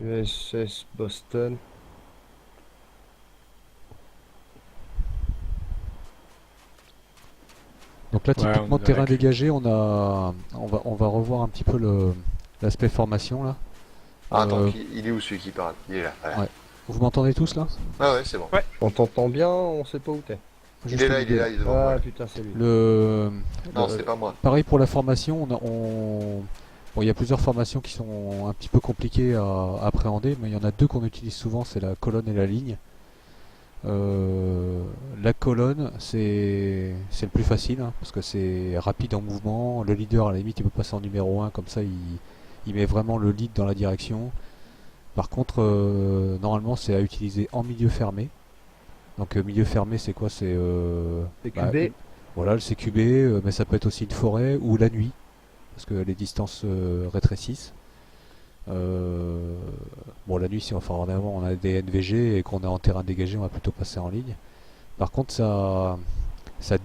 USS Boston. Donc là, Ouais, on typiquement nous a terrain réclu. dégagé, on va revoir un petit peu l'aspect formation là. Ah, attends, Euh, il est où celui qui parle? Il est là, voilà. ouais. Vous m'entendez tous là? Ah ouais, c'est bon. Ouais. On t'entend bien, on sait pas où t'es. Il Juste est au là, il est milieu là. là, il est devant moi Ah là. putain, c'est lui. Le, Non, le- c'était pas moi. Pareil pour la formation, bon, il y a plusieurs formations qui sont un petit peu compliquées à appréhender, mais il y en a deux qu'on utilise souvent, c'est la colonne et la ligne. La colonne, c'est le plus facile, hein, parce que c'est rapide en mouvement. Le leader, à la limite, il peut passer en numéro un, comme ça, il met vraiment le lead dans la direction. Par contre, normalement, c'est à utiliser en milieu fermé. Donc, milieu fermé, c'est quoi? C'est Bah, QB. voilà, le CQB, mais ça peut être aussi une forêt ou la nuit, parce que les distances rétrécissent. Euh, bon, la nuit, si enfin, en avant on a des NVG et qu'on est en terrain dégagé, on va plutôt passer en ligne. Par contre, ça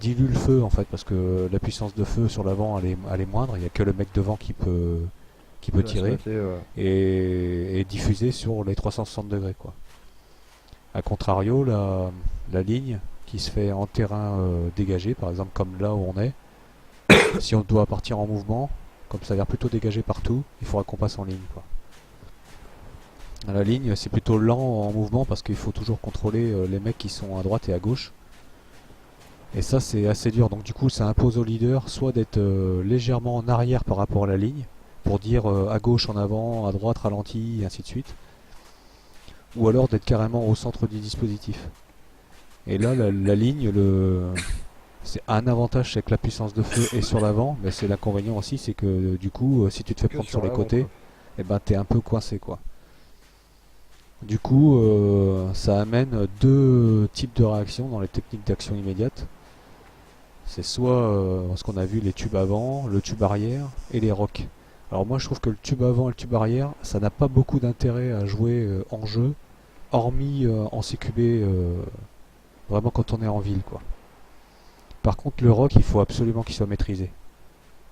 dilue le feu en fait, parce que la puissance de feu sur l'avant elle est moindre. Il n'y a que le mec devant qui peut Il va se tirer mater, et diffuser sur les 360 degrés quoi. A contrario, la ligne qui se fait en terrain dégagé, par exemple comme là où on est, si on doit partir en mouvement, comme ça a l'air plutôt dégagé partout, il faudra qu'on passe en ligne quoi. La ligne, c'est plutôt lent en mouvement parce qu'il faut toujours contrôler les mecs qui sont à droite et à gauche. Et ça, c'est assez dur. Donc, du coup, ça impose au leader soit d'être légèrement en arrière par rapport à la ligne, pour dire à gauche en avant, à droite ralenti, et ainsi de suite. Ou alors d'être carrément au centre du dispositif. Et là, la ligne, c'est un avantage, c'est que la puissance de feu est sur l'avant, mais c'est l'inconvénient aussi, c'est que du coup, si tu te fais que prendre sur sur les l'avant, côtés, quoi. eh ben, t'es un peu coincé, quoi. Du coup, ça amène deux types de réactions dans les techniques d'action immédiate. C'est soit ce qu'on a vu, les tubes avant, le tube arrière et les rocks. Alors moi je trouve que le tube avant et le tube arrière, ça n'a pas beaucoup d'intérêt à jouer en jeu, hormis en CQB, vraiment quand on est en ville quoi. Par contre le rock, il faut absolument qu'il soit maîtrisé.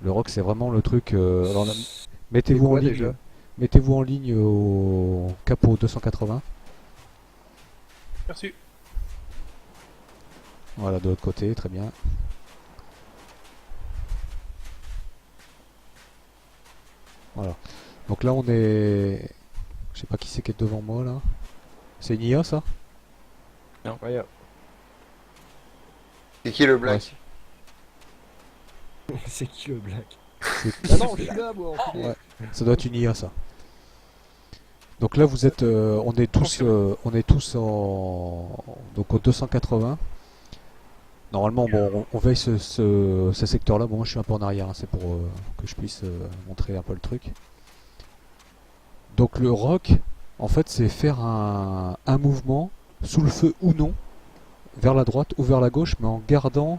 Le rock c'est vraiment le truc. Alors, C'est mettez-vous en quoi ligne, déjà? mettez-vous en ligne au capot 280. Merci. Voilà de l'autre côté, très bien. Voilà. Donc là, on est. Je sais pas qui c'est qui est devant moi là. C'est une IA ça? Regarde. Et qui est le Ouais. black? C'est qui le black? c'est- Ah non, je suis là, moi, enculé. Ouais. Ça doit être une IA ça. Donc là, vous êtes. On est tous donc au 280. Normalement, bon, on veille ce secteur-là. Bon, moi je suis un peu en arrière, hein, c'est pour que je puisse montrer un peu le truc. Donc le rock, en fait, c'est faire un mouvement sous le feu ou non, vers la droite ou vers la gauche, mais en gardant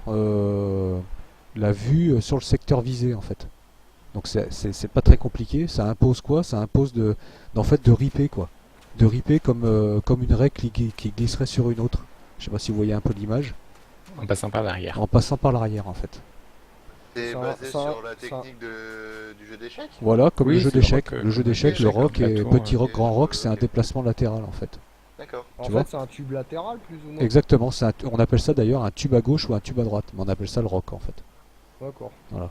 la vue sur le secteur visé en fait. Donc c'est pas très compliqué. Ça impose quoi? Ça impose d'en fait de ripper quoi. De ripper comme une raie qui glisserait sur une autre. Je sais pas si vous voyez un peu l'image. En passant par l'arrière. En passant par l'arrière en fait. C'est Ça- basé ça- sur la ça- technique du jeu d'échecs? Voilà, comme le Oui, jeu c'est le d'échecs. rock, Le jeu comme d'échecs, le l'échec, rock un et plateau, petit ouais. rock, Ok, grand rock, c'est un ok. déplacement latéral en fait. D'accord. En Tu fait, vois c'est un tube latéral, plus ou moins. Exactement, on appelle ça d'ailleurs un tube à gauche ou un tube à droite, mais on appelle ça le rock en fait. D'accord. Voilà.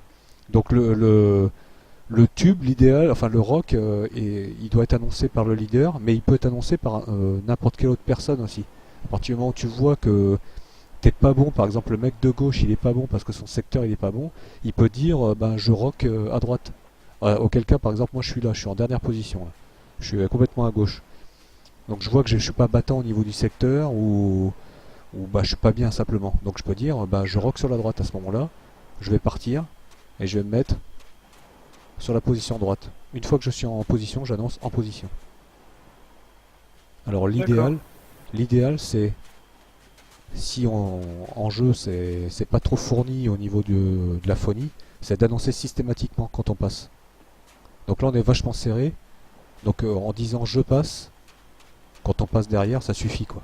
Donc le tube, l'idéal, enfin le rock, il doit être annoncé par le leader, mais il peut être annoncé par n'importe quelle autre personne aussi. À partir du moment où tu vois que t'es pas bon, par exemple le mec de gauche il est pas bon parce que son secteur il est pas bon, il peut dire ben je rock à droite. Auquel cas par exemple moi je suis là, je suis en dernière position là. Je suis complètement à gauche. Donc je vois que je suis pas battant au niveau du secteur ou bah je suis pas bien simplement. Donc je peux dire bah je rock sur la droite à ce moment-là, je vais partir et je vais me mettre sur la position droite. Une fois que je suis en position, j'annonce en position. Alors l'idéal c'est si en jeu c'est pas trop fourni au niveau de la phonie, c'est d'annoncer systématiquement quand on passe. Donc là on est vachement serré. Donc en disant je passe, quand on passe derrière, ça suffit quoi.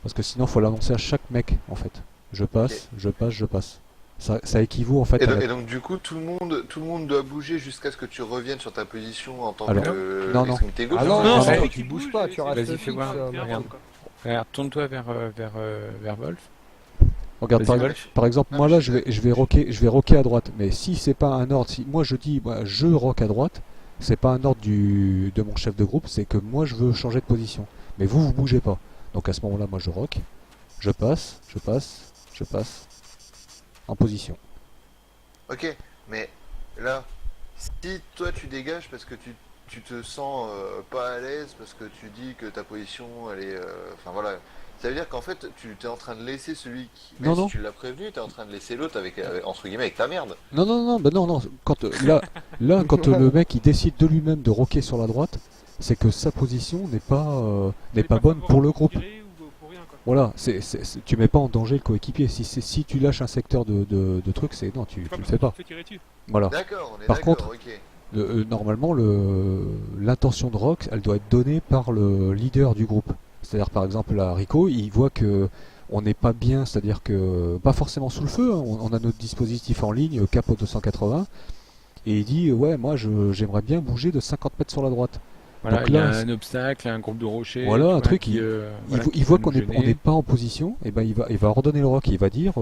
Parce que sinon faut l'annoncer à chaque mec en fait. Je Ok. passe, je passe, je passe. Ça équivaut en fait Et, à donc, la... et donc, du coup, tout le monde doit bouger jusqu'à ce que tu reviennes sur ta position en tant Alors, que non, non. extrémité gauche. Ah non, non, non, non, tu bouges pas, tu restes Vas-y, fixe. fais voir. Martin. Regarde, tourne-toi vers Wolf. Regarde, Vas-y, par, Wolf. par exemple, Ah, moi mais là, je je vais rocker à droite. Mais si c'est pas un ordre, si moi je dis, je rock à droite, c'est pas un ordre de mon chef de groupe, c'est que moi je veux changer de position. Mais vous, vous bougez pas. Donc à ce moment-là, moi je rock, je passe, en position. Ok, mais là, si toi tu dégages parce que tu te sens pas à l'aise, parce que tu dis que ta position elle est. Enfin voilà. Ça veut dire qu'en fait tu es en train de laisser celui qui. Non, Même si non. tu l'as prévenu, tu es en train de laisser l'autre entre guillemets avec ta merde. Non, non, non, bah non, non. Quand, là, quand le mec il décide de lui-même de rocker sur la droite, c'est que sa position n'est pas bonne pour le groupe. Voilà, tu mets pas en danger le coéquipier. Si tu lâches un secteur de trucs, c'est non, tu le fais pas. Voilà. D'accord, on est Par d'accord, contre, ok. Normalement, l'intention de rock, elle doit être donnée par le leader du groupe. C'est-à-dire, par exemple, là, Rico, il voit que on n'est pas bien, c'est-à-dire que pas forcément sous le feu. Hein, on a notre dispositif en ligne, Capo 280, et il dit ouais, moi, j'aimerais bien bouger de 50 mètres sur la droite. Voilà, Donc il y a là, un obstacle, un groupe de rochers. voilà, tu un vois, truc, qui, il voit qui qu'on va nous n'est gêner. pas en position, et ben il va ordonner le rock, il va dire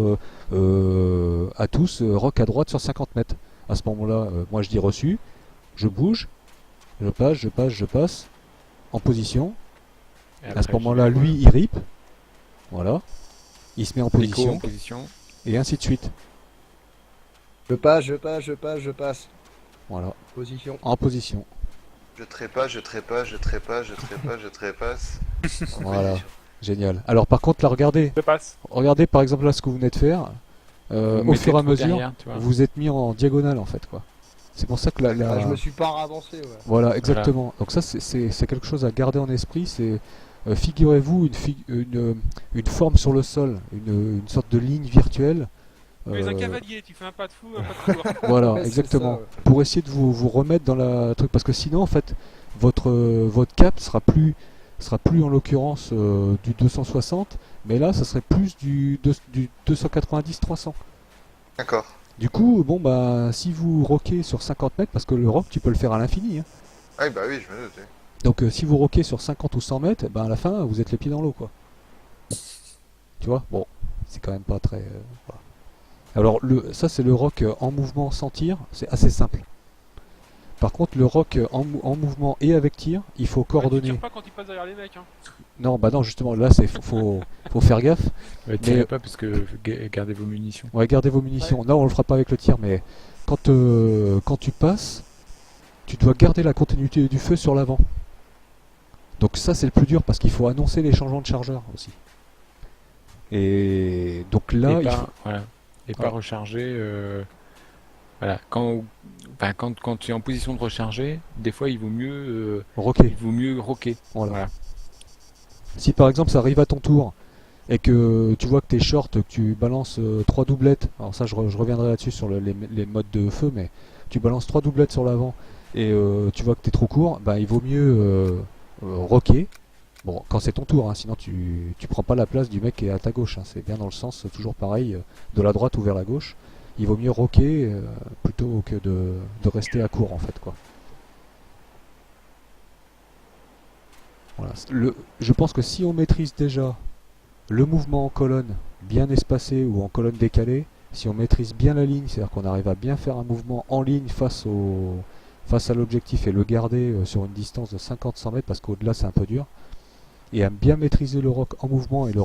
à tous rock à droite sur 50 mètres. À ce moment-là, moi je dis reçu, je bouge, je passe en position. Et À ce après, moment-là, j'y vais, lui il rip, voilà, il se met en voilà. Rico position, en position. et ainsi de suite. Je passe. Voilà, Position. en position. Je trépasse, je trépasse, je trépasse, je trépasse, je trépasse. En Voilà, position. génial. Alors par contre, là, Je passe. regardez par exemple là ce que vous venez de faire. Vous Au mettez fur et à trop mesure, derrière, tu vois. vous êtes mis en diagonale en fait, quoi. C'est pour ça que Ah, je me suis pas avancé, ouais. Voilà, exactement. Donc ça, c'est quelque chose à garder en esprit. C'est figurez-vous une forme sur le sol, une sorte de ligne virtuelle. Tu es un euh, cavalier, tu fais un pas de fou, un pas de coureur. voilà, Ouais, c'est exactement. ça, ouais. Pour essayer de vous remettre dans la truc, parce que sinon, en fait, votre cap sera plus en l'occurrence du 260, mais là, ça serait plus du 290-300. D'accord. Du coup, bon bah, si vous rockez sur 50 mètres, parce que le rock, tu peux le faire à l'infini, hein. Ah bah oui, je me doute. Donc si vous rockez sur 50 ou 100 mètres, ben à la fin vous êtes les pieds dans l'eau, quoi. Tu vois? Bon, c'est quand même pas très. Voilà. Alors ça c'est le rock en mouvement sans tir, c'est assez simple. Par contre le rock en mouvement et avec tir, il faut Ouais, tu coordonner. tires pas quand il passe derrière les mecs. Hein. Non, bah non, justement là c'est faut faire gaffe. Ouais, tirez pas parce que gardez vos munitions. Ouais, gardez vos munitions. Non, on le fera pas avec le tir, mais quand tu passes, tu dois garder la continuité du feu sur l'avant. Donc ça c'est le plus dur parce qu'il faut annoncer les changements de chargeur aussi. Et donc là, et il pas, faut... voilà. Et pas Voilà. recharger. Voilà. Quand tu es en position de recharger, des fois il vaut mieux rocker. rocker. Voilà. Voilà. Si par exemple ça arrive à ton tour et que tu vois que t'es short, que tu balances 3 doublettes, alors ça je reviendrai là-dessus sur les modes de feu, mais tu balances 3 doublettes sur l'avant et tu vois que t'es trop court, bah il vaut mieux rocker. Bon, quand c'est ton tour, hein, sinon tu prends pas la place du mec qui est à ta gauche, hein, c'est bien dans le sens toujours pareil, de la droite ou vers la gauche. Il vaut mieux rocker plutôt que de rester à court en fait, quoi. Voilà. Je pense que si on maîtrise déjà le mouvement en colonne bien espacé ou en colonne décalée, si on maîtrise bien la ligne, c'est-à-dire qu'on arrive à bien faire un mouvement en ligne face à l'objectif et le garder sur une distance de 50-100 mètres, parce qu'au-delà c'est un peu dur, et à bien maîtriser le rock en mouvement et le